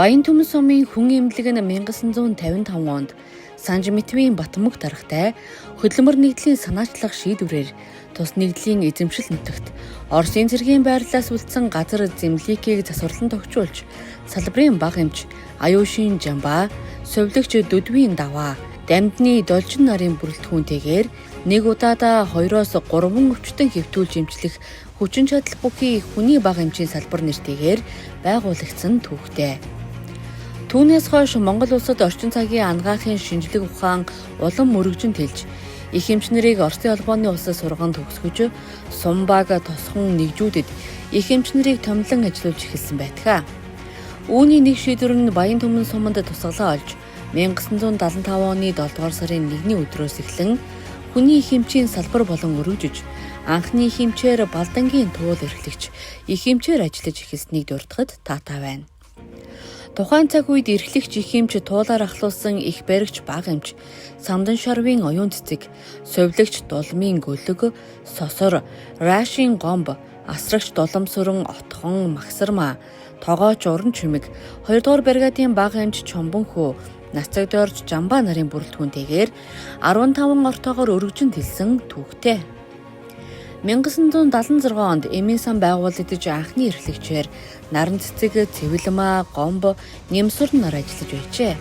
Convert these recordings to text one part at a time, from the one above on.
Баянтүмэн сумын хүн эмнэлэг нь 1955 онд Санж Мэдвийн Батмүг даргатай хөдөлмөр нэгдлийн санаачлах шийдвэрээр тус нэгдлийн эзэмшил нутагт Оросын цэргийн байрлалаас үлдсэн газар Земликийг засварлан тохижуулж салбарын баг эмч Аюушин Жамба, совилогч Дүдвийн Даваа, Дамдны Должин нарын бүрэлдэхүүнтэйгээр нэг удаадаа 2-3 өвчтөн хэвтүүлж эмчлэх хүчин чадал бүхий хүний баг эмчийн салбар нэртэйгээр байгуулагдсан түүхтэй. Түүнээс хойш Монгол улсад орчин цагийн ангаахын шинжлэх ухаан улам мөрөгжин тэлж, их эмч нарыг Оросын албаны улсад сурган төгсгөж, сум баг тосхон нэгжүүдэд их эмч нарыг томилон ажиллуулж эхэлсэн байдаг. Үүний нэг шийдвэр нь Баянтүмэн суманд тусгалаа олж, 1975 оны 7 дугаар сарын 1-ний өдрөөс эхлэн хүний их эмчийн салбар болон өргөжж, анхны их эмчээр Балдангийн туул эрхлэгч их эмчээр ажиллаж эхэлснийг дурдахад таатай байна. Тухайн цаг үед эрхлэгч их эмч туулаар ахлуулсан их баригч баг эмч, Самдан шарвын оюун цэцэг, совилогч дулмын гөлөг, сосор, рашин гомб, асрагч дуламсүрэн отхон магсармаа, тогооч уран чимэг, 2 дугаар бригадын баг эмч Чомбонхүү, Нацагдорж Жамба нарын бүрэлдэхүүнтэйгээр 15 ортоогоор өргөжин тэлсэн түүхтэй. 1976 онд Эмийн сан байгуулагдаж анхны эрхлэгчээр наран цэцэг, цэвэлмаа, гомбо, нэмсүр нар ажиллаж байжээ.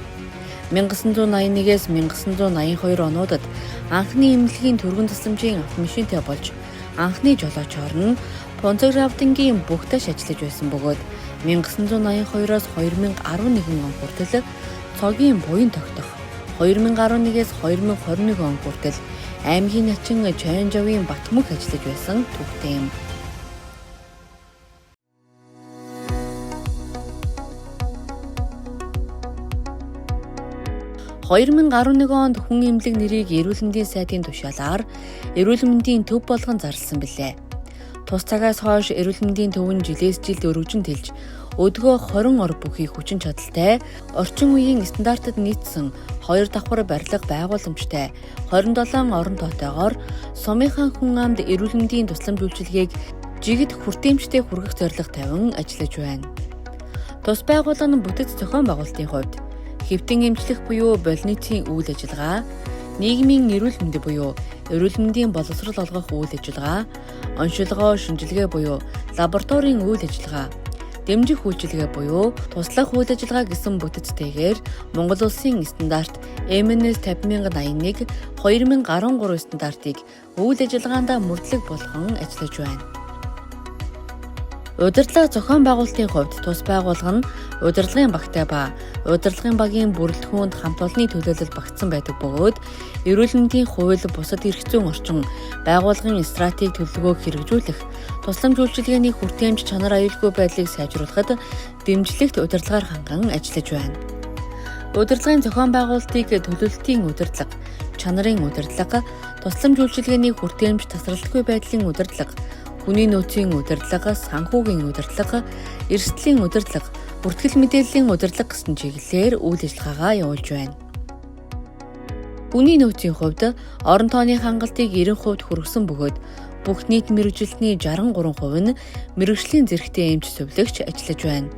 1981-ээс 1982 онуудад анхны эмнэлгийн түргэн тусламжийн автомашинтай болж анхны жолоочоор нь Понцогравдангийн Бүгташ ажиллаж байсан бөгөөд 1982-оос 2011 он хүртэл цогийн буян тогтох, 2011-ээс 2021 он хүртэл аймгийн начин Чойнжавын Батмүг ажиллаж байсан түүхтэй юм. (2011 онд хүн эмнэлэг нэрийг эрүүл мэндийн сайдын тушаалаар эрүүл мэндийн төв болгон зарласан билээ. Тус цагаас хойш эрүүл мэндийн төв нь жилээс жилд өргөжин тэлж, өдгөө 20 ор бүхий хүчин чадалтай, орчин үеийн стандартад нийцсэн 2 давхар барилга байгууламжтай 27 орон тоотойгоор сумынхаа хүн амд эрүүл мэндийн тусламж үйлчилгээг жигд хүртээмжтэй хүргэх зорилго тавин ажиллаж байна. Тус байгууллага нь бүтэц зохион байгуулалтын хувьд хэвтэн эмчлэх буюу больницын үйл ажиллагаа, нийгмийн эрүүл мэнд буюу эрүүл мэндийн боловсрол олгох үйл ажиллагаа, оншилгоо шинжилгээ буюу лабораторийн үйл ажиллагаа, дэмжих үйлчилгээ буюу туслах үйл ажиллагаа гэсэн бүтэцтэйгээр Монгол улсын стандарт MNS 50081 2013 стандартыг үйл ажиллагаанд мөрдлөг болгон ажиллаж байна. Удирдлага зохион байгуулалтын хувьд тус байгууллага нь удирдлагын багтай ба удирдлагын багийн бүрэлдэхүүнд хамт олонны төлөөлөл багтсан байдаг бөгөөд эрүүл мэндийн хууль, бусад эрх зүйн орчин, байгууллагын стратеги төлөвлөгөөг хэрэгжүүлэх, тусламж үйлчилгээний хүртээмж чанар аюулгүй байдлыг сайжруулахад дэмжлэгт удирдлагаар ханган ажиллаж байна. Удирдлагын зохион байгуулалтыг төлөвлөлтийн удирдлага, чанарын удирдлага, тусламж үйлчилгээний хүртээмж тасралтгүй байдлын удирдлага, хүний нөөцийн удирдлага, санхүүгийн удирдлага, эрсдлийн удирдлага, бүртгэл мэдээллийн удирдлага гэсэн чиглэлээр үйл ажиллагаагаа явуулж байна. Хүний нөөцийн хувьд орон тооны хангалтыг 90% хүргэсэн бөгөөд бүх нийт мэргэжилтний 63% нь мэргэжлийн зэрэгтэй эмч совилогч ажиллаж байна.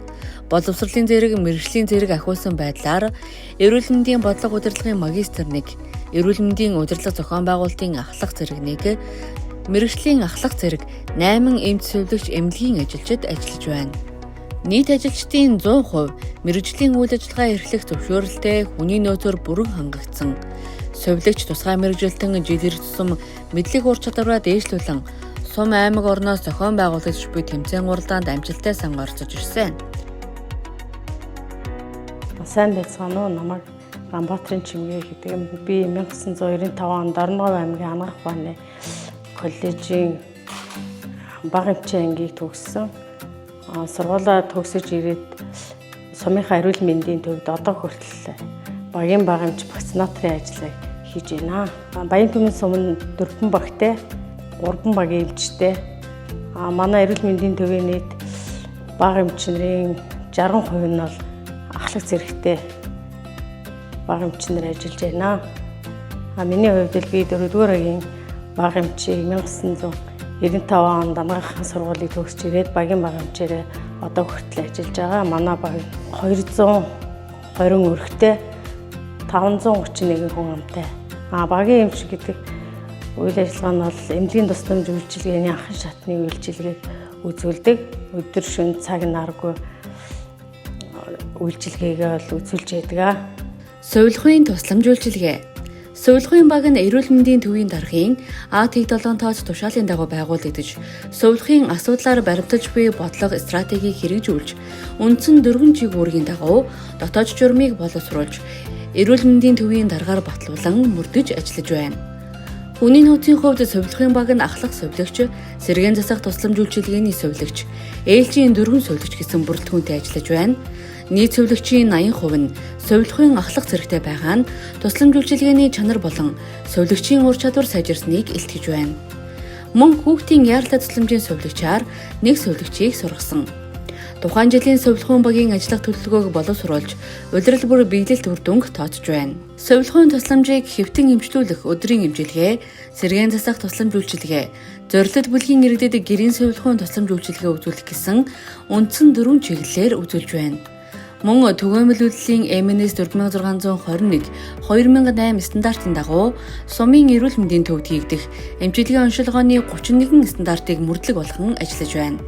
Боловсролын зэрэг, мэргэжлийн зэрэг ахиулсан байдлаар эрүүл мэндийн бодлого удирдлагын магистр 1, эрүүл мэндийн удирдлага зохион байгуулалтын ахлах зэрэг 1, мэргэжлийн ахлах зэрэг 8 эмч совилогч эмнэлгийн ажилчид ажиллаж байна. Нийт ажилчдын 100% мэргэжлийн үйл ажиллагаа эрхлэх зөвшөөрөлтэй хүний нөөцөөр бүрэн хангагдсан. Совилогч тусгай мэргэжилтэн жил ирэх тусам мэдлэг ур чадвараа дээшлүүлэн сум аймаг орноос зохион байгуулагч буй тэмцээн гуралдаанд амжилттай сан орцож ирсэн. Сайн байцгаана уу, намайг Рамбатрын Чимгээ гэдэг юм. Би 1995 онд Орногов аймгийн Ангаах ухааны коллежийн баг эмчийн ангийг төгссөн. Сургуулаа төгсөж ирээд сумынхаа эрүүл мэндийн төвд одоо хүртэл багийн баг эмч вакцинаторын ажлыг хийж байна. Баянтүмэн сум нь 4 багтай, 3 багийн эмчтэй. Манай эрүүл мэндийн төвийн нийт баг эмч нарын 60% нь бол ахлах зэрэгтэй баг эмч нар ажиллаж байна. Миний хувьд л би 4-р агийн баг эмчийг 1995 онд Амгаахын сургуулийг төгсөж ирээд багийн баг эмчээрээ одоо хүртэл ажиллаж байгаа. Манай баг 220 өргөтэй 531 хүн амтай. Багийн эмч гэдэг үйл ажиллагаа нь бол эмнэлгийн тусламж үйлчилгээний анхан шатны үйлчилгээг үзүүлдэг. Өдөр шөнө цаг наргүй үйлчилгээгээ бол үзүүлж байдаг. Сувилгын тусламж үйлчилгээ. Сувилгын баг нь эрүүл мэндийн төвийн даргын АТ7 тооц тушаалын дагуу байгуулагдаж, сувилгын асуудлаар баримталж буй бодлого стратегийг хэрэгжүүлж, үндсэн 4 чиг үүргийн дагуу дотоод журмыг боловсруулж, эрүүл мэндийн төвийн даргаар батлуулан мөрдөж ажиллаж байна. Хүний нөөцийн хувьд сувилгын баг нь ахлах сувилагч, сэргээн засах тусламж үйлчилгээний сувилагч, ээлжийн 4 сувилагч гэсэн бүрэлдэхүүнтэй ажиллаж байна. Нийт сувилагчийн 80% нь сувилгын ахлах зэрэгтэй байгаа нь тусламж үйлчилгээний чанар болон сувилагчийн ур чадвар сайжирсныг илтгэж байна. Мөн хүүхдийн яаралтай тусламжийн сувилагчаар нэг сувилагчийг сургасан. Тухайн жилийн сувилгын багийн ажиллах төлөвлөгөөг боловсруулж, улирал бүр биелэлт үр дүнг тооцож байна. Сувилгын тусламжийг хэвтэн эмчлүүлэх өдрийн эмчилгээ, сэргээн засах тусламж үйлчилгээ, зорилт бүлгийн иргэдэд гэрийн сувилгын тусламж үйлчилгээ үзүүлэх гэсэн үндсэн 4 чиглэлээр үзүүлж байна. Мөн түгээмэл үйлдлийн МНС 4621 2008 стандартын дагуу сумын эрүүл мэндийн төвд хийгдэх эмчилгээ оншилгооны 31 стандартыг мөрдлөг болгон ажиллаж байна.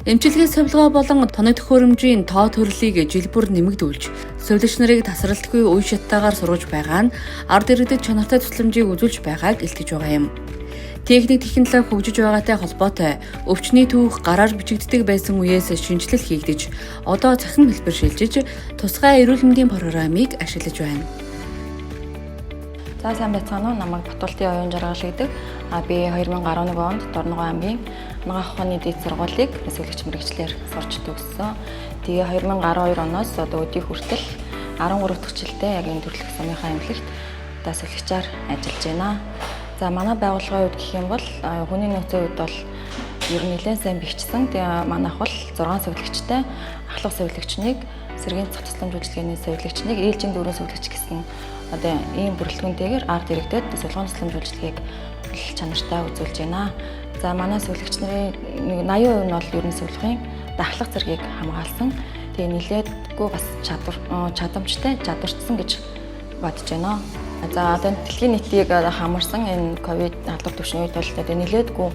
Эмчилгээ сувилгаа болон тоног төхөөрөмжийн тоо төрлийг жил бүр нэмэгдүүлж, сувилагч нарыг тасралтгүй үе шаттайгаар сургаж байгаа нь ард иргэдэд чанартай тусламжийг үзүүлж байгааг илтгэж байгаа юм. Техник технологи хөгжиж байгаатай холбоотой өвчний түүх гараар бичигддэг байсан үеэс шинжилэл хийгдэж, одоо цахим хэлбэр шилжиж, тусгай эрүүл мэндийн программыг ашиглаж байна. За сайн байцгаана уу. Намайг Батуултын оюун жаргал гэдэг. Би 2011 онд Дорногов аймгийн анагаах ухааны дэд сургуулийг нисвэлэгч мэргэжлэр сурч төгссөн. Тэгээ 2012 оноос одоо өдий хүртэл 13 дахь жилдээ яг энэ төрөлх сумынхаа эмнэлэгт даасвэлэгчээр ажиллаж байна. За манай байгууллагын хувьд гэх юм бол хүний нөөцийн хувьд бол ер нь нэлээд сайн бэхжсэн. Тэгээ манайх бол 6 сувилагчтай ахлах сувилагчныг, сэргээн засах тусламж үйлчилгээний сувилагчныг, ээлжийн 4 сувилагч гэсэн одоо ийм бүрэлдэхүүнтэйгээр ард иргэдэд сувилгын тусламж үйлчилгээг чанартай үзүүлж байна. За манай сувилагч нарын 80% нь бол ер нь сувилгын дахлах зэргийг хамгаалсан. Тэгээ нэлээдгүй бас чадамжтай, чадварчсан гэж бодож байна. За одоо дэлхийн нийтийг хамарсан энэ ковид халдвар төвшин үед бол одоо нэлээдгүй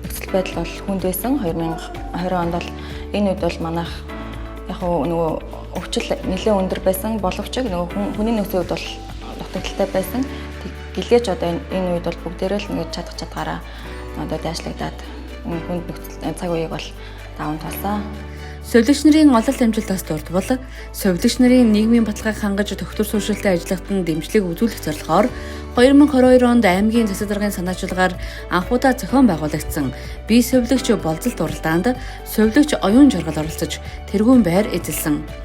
нөхцөл байдал бол хүнд байсан. 2020 онд бол энэ үед бол манайх яг нөгөө өвчл нэлээд өндөр байсан боловч нөгөө хүний нөөцийн үед бол дутагдaltaй байсан. Гэлгээж одоо энэ үед бол бүгдээрээ л ингээд чадах чадгаараа одоо дайшлагдаад хүнд нөхцөл цаг үеийг бол даван тулсан. Сувилагч нарын ололт амжилтаас дурдвал сувилагч нарын нийгмийн баталгааг хангаж тогтвор суурьшилтай ажиллахад нь дэмжлэг үзүүлэх зорилгоор 2022 онд аймгийн засаг даргын санаачилгаар анхудаа зохион байгуулагдсан бие сувилагч болцолт уралдаанд сувилагч оюун жаргал оролцож тэргүүн байр эзэлсэн.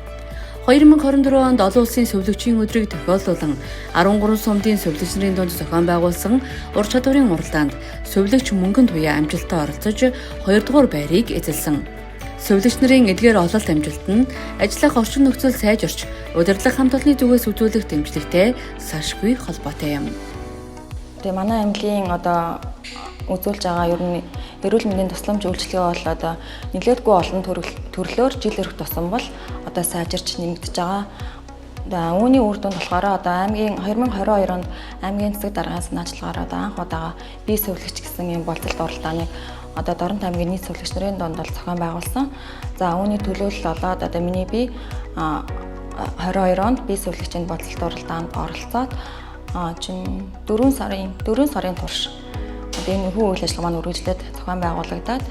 2024 онд олон улсын сувилагчийн өдрийг тохиолдуулан 13 сумдын сувилагч нарын дунд зохион байгуулсан ур чадварын уралдаанд сувилагч мөнгөн туяа амжилттай оролцож 2 дугаар байрыг эзэлсэн. Сувилагч нарын эдгээр ололт амжилт нь ажиллах орчин нөхцөл сайжирч, удирдлага хамт олонны зүгээс үзүүлэх дэмжлэгтэй салшгүй холбоотой юм. Тэгээ манай аймгийн одоо үзүүлж байгаа ер нь эрүүл мэндийн тусламж үйлчилгээ бол одоо нэлээдгүй олон төрлөөр жил ирэх тусам бол одоо сайжирч нэмэгдэж байгаа. Үүний үр дүнд болохоор одоо аймгийн 2022 онд аймгийн засаг даргын санаачилгаар одоо анх удаага бие сувилагч гэсэн юм болцолт уралдааныг одоо Дорногов аймгийн нийт сувилагч нарын дунд бол зохион байгуулсан. За үүний төлөөлөл болоод одоо миний би 22 онд бие сувилагчийн болцолт уралдаанд оролцоод 4 сарын турш одоо энэ хүү үйл ажиллагаа маань үргэлжлээд зохион байгуулагдаад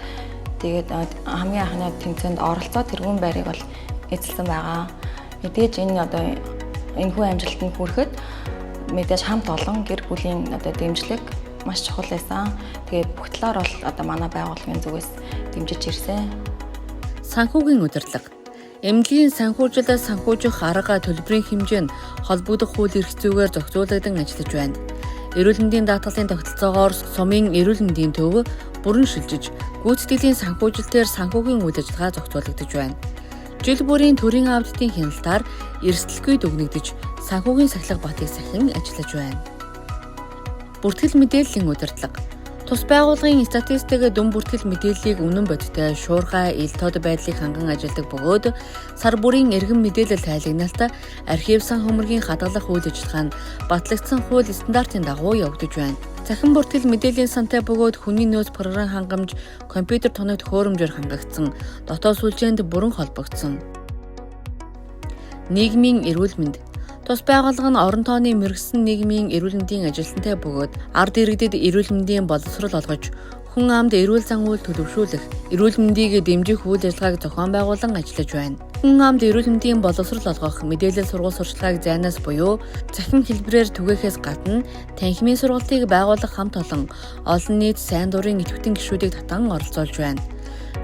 тэгээд хамгийн анхны тэмцээнд оролцоод тэргүүн байрыг бол эзэлсэн байгаа. Мэдээж энэ одоо энэ хүү амжилтанд хүрэхэд мэдээж хамт олон гэр бүлийн одоо дэмжлэг маш чухал байсан. Тэгээд бүх талаар бол одоо манай байгууллагын зүгээс дэмжиж ирсэн. Санхүүгийн удирдлага. Эмнэлгийн санхүүжилт санхүүжих арга төлбөрийн хэмжээ нь холбогдох хууль эрх зүйгээр зохицуулагдсан ажиллаж байна. Эрүүл мэндийн даатгалын тогтолцоогоор сумын эрүүл мэндийн төв бүрэн шилжиж, гүйцэтгэлийн санхүүжилтээр санхүүгийн үйл ажиллагаа зохицуулагдаж байна. Жил бүрийн төрийн аудитын хяналтаар эрсдэлгүй дүгнэгдэж, санхүүгийн сахилга батыг сахин ажиллаж байна. Бүртгэл мэдээллийн удирдлага. Тус байгууллагын статистик дүн бүртгэл мэдээллийг үнэн бодиттой шуурхай ил тод байдлыг ханган ажилладаг бөгөөд сар бүрийн эргэн мэдээлэл тайлагналт архив сан хөмөргийн хадгалах үйл ажиллагаа нь батлагдсан хууль стандартын дагуу явагдаж байна. Цахим бүртгэл мэдээллийн сантай бөгөөд хүний нөөц програм хангамж компьютер тоногт хөөрөмжөөр хангагдсан, дотоод сүлжээнд бүрэн холбогдсон. Нийгмийн эрүүл мэнд. Тус байгууллага нь орон тооны мэргэсэн нийгмийн эрүүл мэндийн ажилтнтай бөгөөд ард иргэдэд эрүүл мэндийн боловсрол олгож, хүн амд эрүүл зан үйл төлөвшүүлэх, эрүүл мэндийг дэмжих үйл ажиллагааг зохион байгуулан ажиллаж байна. Хүн амд эрүүл мэндийн боловсрол олгох, мэдээлэл сургууль сурчлагыг зайнаас буюу цахим хэлбэрээр түгээхээс гадна танхимын сургалтыг байгуулах хамт олон нийт сайн дурын идэвхтэн гишүүдийг татан оролцуулж байна.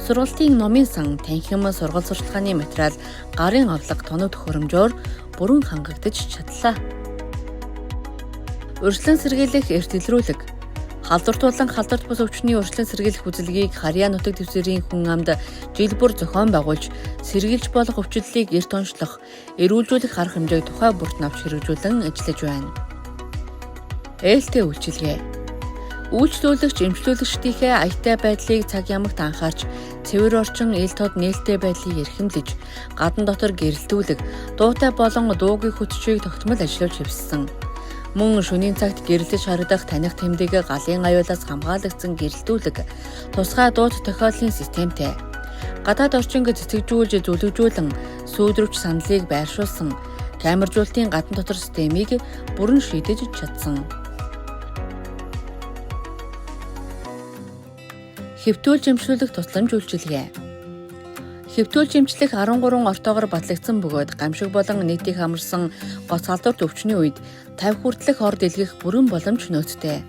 Сургалтын номын сан, танхим, сургууль сурчлагын материал, гарын авлага, тоног төхөөрөмжөөр бүрэн хангагдаж чадлаа. Урьдчилан сэргийлэх эрт илрүүлэг. Халдвартуулан халдварт бус өвчний урьдчилан сэргийлэх үзэлгийг Харьяа нутаг дэвсгэрийн хүн амд жил бүр зохион байгуулж, сэргийлж болох өвчлөлийг эрт онцлох, эрүүлжүүлэх арга хэмжээг тухай бүрт авч хэрэгжүүлэн ажиллаж байна. Ээлтэй үйлчилгээ. Үйлчлүүлэгч, эмчлүүлэгчдийнхээ аятай байдлыг цаг ямагт анхаарч, цэвэр орчин ил тод нээлттэй байдлыг эрхэмлэж, гадна дотор гэрэлтүүлэг, дуутай болон дуугийн хүчийг тогтмол ажиллуулж хэвссэн. Мөн шөнийн цагт гэрлэж харагдах таних тэмдэг галын аюулаас хамгаалагдсан гэрэлтүүлэг, тусгай дууд тохиоллын системтэй. Гадаад орчинг цэцэгжүүлж, зүлэгжүүлэн, сүйдрвч саналыг байршуулсан, камержуулалтын гадна дотор системийг бүрэн шийдэж чадсан. Хэвтүүлж эмчлүүлэх тусламж үйлчилгээ. Хэвтүүлж эмчлэх 13 ортоогоор батлагдсан бөгөөд гамшиг болон нийтийг хамарсан гоц халдварт өвчний үед 50 хүртэлх ор дэлгэх бүрэн боломж нөөцтэй.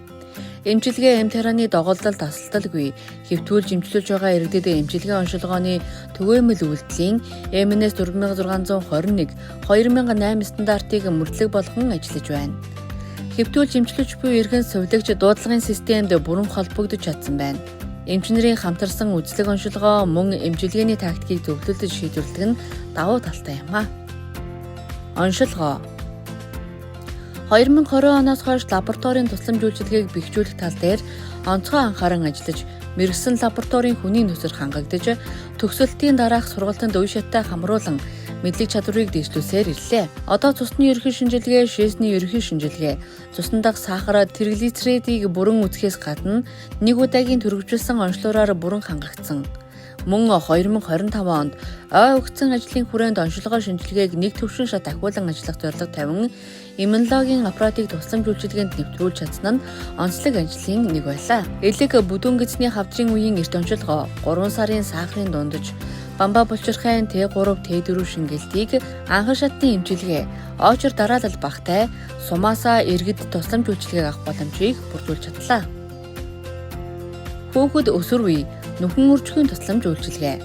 Эмчилгээ эм тарааны доголдол тасалталгүй хэвтүүлж эмчлүүлж байгаа иргэдэд эмчилгээ оншилгооны түгээмэл үйлдэлийн МНС 4621 2008 стандартыг мөрдлөг болгон ажиллаж байна. Хэвтүүлж эмчлүүлж буй иргэн сувилагч дуудлагын системд бүрэн холбогдож чадсан байна. Эмчнэрийн хамтарсан үзлэг оншилгоо мөн эмчилгээний тактикийг зөвлөлдөж шийдвэрлэдэг нь давуу талтай юм а. Оншилгоо. 2020 оноос хойш лабораторийн тусламж үйлчилгээг бэхжүүлэх тал дээр онцгой анхааран ажиллаж, мэргэсэн лабораторийн хүний нөөцөөр хангагдаж, төгсөлтийн дараах сургалтанд үе шаттай хамруулан мэдлэг чадварыг дэвшлүүлсээр ирлээ. Одоо цусны ерөнхий шинжилгээ, шээсний ерөнхий шинжилгээ, цусны дах сахар, триглицеридийг бүрэн үзэхээс гадна нэг удаагийн төрөвжүүлсэн онцлогоор бүрэн хангагдсан. Мөн 2025 онд ой өгсөн ажлын хүрээнд онцлогоо шинжилгээг нэг төвшин шат ахиулан ажиллах зорилго тавин иммунологийн аппаратыг тусламж үйлчилгээнд нэвтрүүлж чадсан нь онцлог ажлын нэг байлаа. Элэг бүдүүн гэзний хавдрын үеийн эрт онцлогоо 3 сарын сахарын дундаж бамба булчирхайн Т3, Т4 шингэлтийг анхан шатны эмчилгээ, очор дараалал багтай сумаасаа иргэд тусламж үйлчилгээг авах боломжийг бүрдүүлж чадлаа. Хүүхэд өсвөр үе нүхэн үржихийн тусламж үйлчилгээ.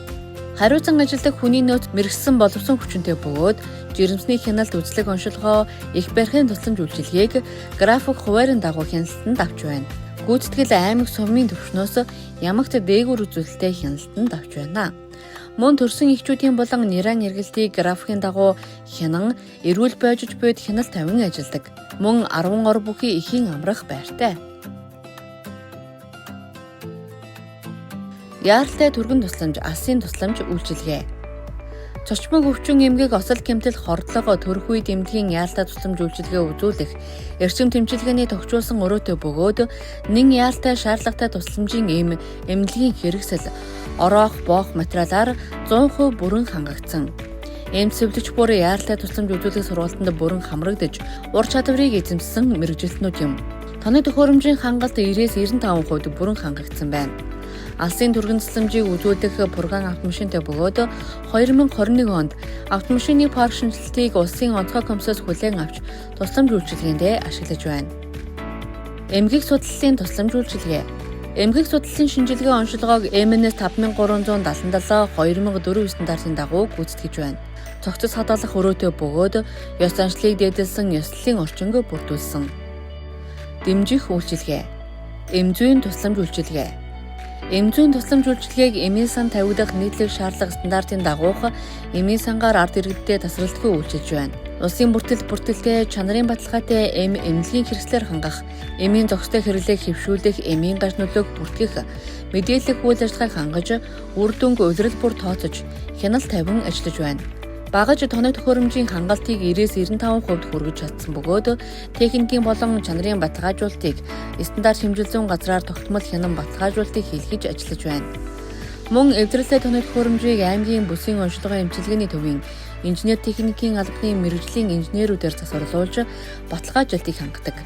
Хариуцан ажилдаг хүний нөөц мэргэсэн боловсон хүчинтэй бөгөөд жирэмсний хяналт үзлэг оншилгоо их барихын тусламж үйлчилгээг график хуваарийн дагуу хяналтанд авч байна. Гүйцэтгэл аймаг сумын төвшнөөс ямагт дээгүүр үзүүлэлттэй хяналтанд авч байна. Мөн төрсэн эхчүүдийн болон нэран эргэлтийг графикын дагуу хянан эрүүл бойжиж буйд хяналт тавин ажилдаг. Мөн 10 ор бүхий эхийн амрах байртай. Яаралтай түргэн тусламж, алсын тусламж үйлчилгээ. Цочмог өвчин эмгэг осол гэмтэл хордлого төрөх үед эмнэлгийн яаралтай тусламж үйлчилгээ үзүүлэх, эрчим тэмчилгээний тохижуулсан өрөөтэй бөгөөд нэн яаралтай шаардлагатай тусламжийн эмнэлгийн хэрэгсэл, ороох, боох материалаар 100% бүрэн хангагдсан. Эмч сэвлэгч бүр яаралтай тусламж үзүүлэх сургалтанд бүрэн хамрагдаж, ур чадварыг эзэмссэн мэргэжилтнүүд юм. Тоног төхөөрөмжийн хангалт 90-95% бүрэн хангагдсан байна. Алсын түргэн тусламжийг үзүүлэх пурган автомашинтай бөгөөд 2021 онд автомашины парк шинжилтийг улсын онцгой комиссоос хүлээн авч тусламж үйлчилгээндээ ашиглаж байна. Эмгэг судлалын тусламж үйлчилгээ. Эмгэг судлалын шинжилгээ оншилгоог МНС 5377 2004 стандартын дагуу гүйцэтгэж байна. Цогцос хадгалах өрөөтэй бөгөөд ёс заншлыг дээдэлсэн ёслолын орчинг бүрдүүлсэн. Дэмжих үйлчилгээ. Эмзүйн тусламж үйлчилгээ. Эмзүйн тусламж үйлчилгээг эмийн сан тавигдах нийтлэг шаардлага стандартын дагуух эмийн сангаар ард иргэдэд тасралтгүй үйлчилж байна. Улсын бүртгэлтэй чанарын баталгаатай эмнэлгийн хэрэгслээр хангах, эмийн зохистой хэрэглээг хэвшүүлэх, эмийн гаж нөлөөг бүртгэх, мэдээлэл үйл ажиллагааг хангаж, үр дүнг улирал бүр тооцож, хяналт тавин ажиллаж байна. Багаж тоног төхөөрөмжийн хангалтыг 90-95% хүргэж чадсан бөгөөд техникийн болон чанарын баталгаажуулалтыг стандарт хэмжил зүйн газраар тогтмол хянан баталгаажуулалтыг хийлгэж ажиллаж байна. Мөн эвдрэлтэй тоног төхөөрөмжийг аймгийн бүсийн онцлогын эмчилгээний төвийн инженер техникийн албаны мэргэжлийн инженерүүдээр засварлуулж баталгаажуулалтыг хангадаг.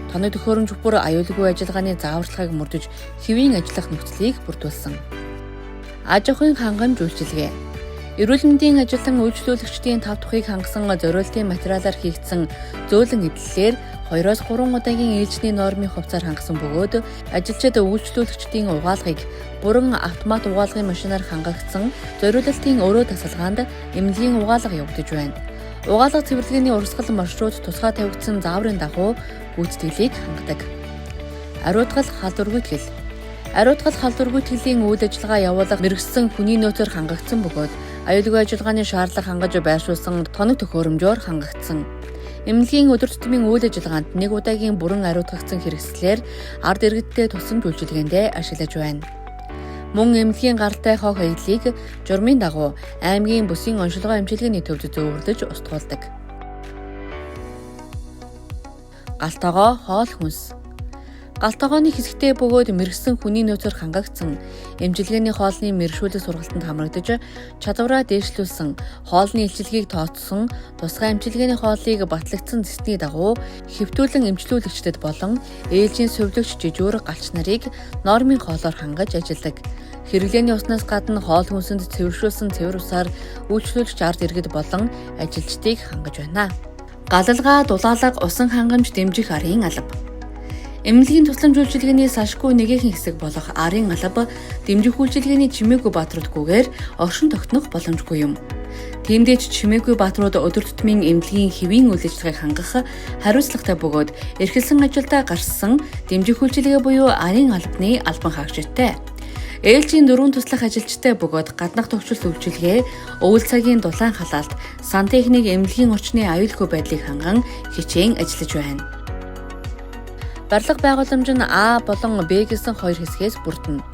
Тоног төхөөрөмж бүр аюулгүй ажиллагааны зааварчилгааг мөрдөж хэвийн ажиллах нөхцөлийг бүрдүүлсэн. Аж ахуйн хангамж үйлчилгээ. Эрүүл мэндийн ажилтан үйлчлүүлэгчдийн тав тухыг хангасан зориултын материалаар хийгдсэн зөөлөн эдлэлээр 2-3 удаагийн ээлжний нормын хувьцаар хангасан бөгөөд ажилчид үйлчлүүлэгчдийн угаалгыг бүрэн автомат угаалгын машинаар хангагдсан зориулалтын өрөө тасалгаанд эмнэлгийн угаалга явагдаж байна. Угаалга цэвэрлэгээний урсгал маршрут тусгай тавигдсан зааврын дагуу гүйцэтгэлийг хангадаг. Ариутгал халдваргүйтгэл. Ариутгал халдваргүйтгэлийн үйл ажиллагаа явуулах мэргэжсэн хүний нөөцөөр хангагдсан бөгөөд аюулгүй ажиллагааны шаардлага хангаж байршуулсан тоног төхөөрөмжөөр хангагдсан. Эмнэлгийн өдөр тутмын үйл ажиллагаанд нэг удаагийн бүрэн ариутгагдсан хэрэгслээр ард иргэдтэй тусламж үйлчилгээндээ ашиглаж байна. Мөн эмнэлгийн гаралтай хог хаягдлыг журмын дагуу аймгийн бүсийн онцлогоо эмчилгээний төвд зөвөрлөж устгуулдаг. Галтогоо хоол хүнс. Галтогооны хэсэгтээ бөгөөд мэргэжсэн хүний нөөцөөр хангагдсан эмчилгээний хоолны мэргэшүүлэг сургалтанд хамрагдаж чадвараа дээшлүүлсэн хоолны илчилгээг тооцсон тусгай эмчилгээний хоолыг батлагдсан зэсний дагуу хэвтүүлэн эмчлүүлэгчдэд болон ээлжийн сувлэгч жижүүр галч нарыг нормын хоолоор хангаж ажилладаг. Хэрэглээний уснаас гадна хоол хүнсэнд цэвэршүүлсэн цэвэр усаар үйлчлүүлэгч ард иргэд болон ажилчдыг хангаж байна. Галалгаа, дулаалга, усан хангамж дэмжих арын алба. Эмнэлгийн тусламж үйлчилгээний салшгүй нэгэн хэсэг болох арын алба дэмжих үйлчилгээний чимээгүй баатруудгүйгээр оршин тогтнох боломжгүй юм. Тиймдээч чимээгүй баатрууд өдөр тутмын эмнэлгийн хэвийн үйл ажиллагааг хангах хариуцлагатай бөгөөд эрхэлсэн ажилдаа гарсан дэмжих үйлчилгээ буюу арын албаны албан хаагчтай. Ээлжийн дөрвөн туслах ажилчтай бөгөөд гаднах төвчлөлт үйлчилгээ, өвөл цагийн дулаан халаалт, сантехник эмнэлгийн орчны аюулгүй байдлыг ханган хичээн ажиллаж байна. Барилга байгууламж нь А болон Б гэсэн хоёр хэсгээс бүрдэнэ.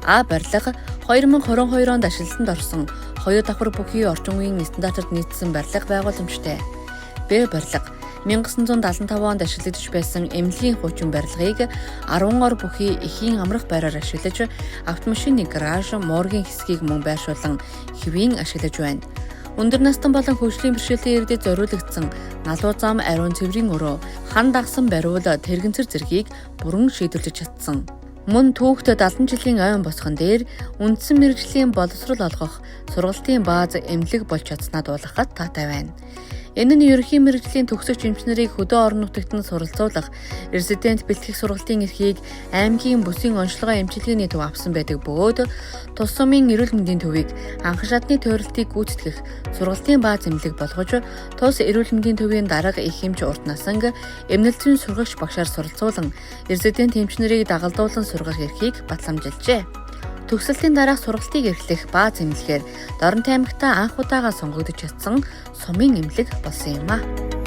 А барилга 2022 онд ашиглалтанд орсон 2 давхар бүхий орчин үеийн стандартад нийцсэн барилга байгууламжтай. Б барилга 1975 онд ашиглагдж байсан эмнэлгийн хуучин барилгыг 10 ор бүхий эхийн амрах байраар ашиглаж автомашины гараж, моргийн хэсгийг мөн байршуулан хэвийн ашиглаж байна. Өндөр настан болон хөгжлийн бэрхшээлтэй иргэдэд зориулагдсан налуу зам, ариун цэврийн өрөө, хан дагсан бариул, тэрэгцэр зэргийг бүрэн шийдвэрлэж чадсан. Мөн түүхт 70 жилийн ойн босгон дээр үндсэн мэргэжлийн боловсрол олгох сургалтын бааз эмнэлэг болж чадсанаа дуулгахад таатай байна. Энэ нь ерөнхий мэргэжлийн төгсөгч эмч нарыг хөдөө орон нутагт нь суралцуулах, резидент бэлтгэх сургалтын эрхийг аймгийн бүсийн онцлогоо эмчилгээний төв авсан байдаг бөгөөд тус сумын эрүүл мэндийн төвийг анх шатны тойролтыг гүйцэтгэх сургалтын бааз эмнэлэг болгож тус эрүүл мэндийн төвийн дарга их эмч урт насанг эмнэлзийн сургагч багшаар суралцуулан резидент эмч нарыг дагалдуулан сургах эрхийг батламжилжээ. Төгсөлтийн дараах сургалтыг эрхлэх бааз эмнэлгээр Дорнот аймагта анх удаага сонгогдож чадсан сумын эмнэлэг болсон юм а.